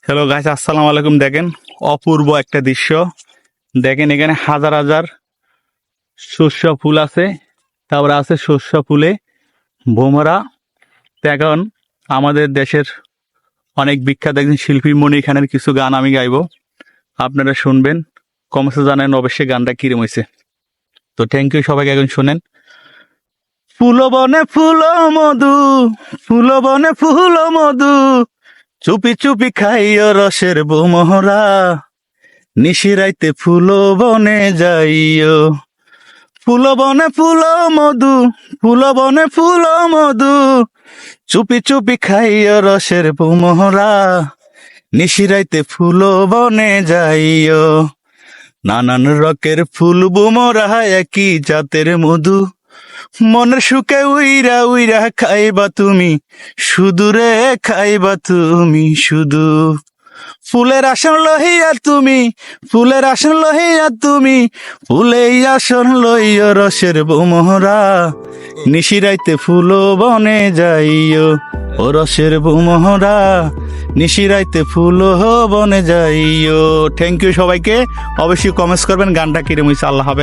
Hello guys, আসসালামু আলাইকুম। দেখেন অপূর্ব একটা দৃশ্য। দেখেন এখানে হাজার হাজার শস্য ফুল আছে, তারপরে আছে শস্য ফুলে ভোমরা। তো এখন আমাদের দেশের অনেক বিখ্যাত একজন শিল্পী মনির খানের কিছু গান আমি গাইবো, আপনারা শুনবেন। কমেন্টে জানেন অবশ্যই গানটা কিরম হয়েছে। তো থ্যাংক ইউ সবাইকে, এখন শোনেন। ফুল বনে ফুল মধু, ফুল বনে ফুল মধু, চুপি চুপি খাইও রসের বোমরা, নিশিরাইতে ফুল বনে যাইও। ফুল বনে ফুল মধু, ফুল বনে ফুল মধু, চুপি চুপি খাইও রসের বোমরা, নিশিরাইতে ফুল বনে যাইও। নানান রকের ফুল বোমরা একই জাতের মধু, মনের সুখে উইরা উইরা খাইবা তুমি শুধু রে, খাইবা তুমি শুধু। ফুলের আসন লহিয়া তুমি, ফুলের আসন লহিয়া তুমি, ফুলেই আসন লইয় রসের বোমরা, নিশিরাইতে ফুল বনে যাইও। ও রসের বোমরা, নিশিরাইতে ফুল বনে যাইও। থ্যাংক ইউ সবাইকে, অবশ্যই কমেন্টস করবেন গানটা কিরম হয়েছে। আল্লাহ হাফেজ।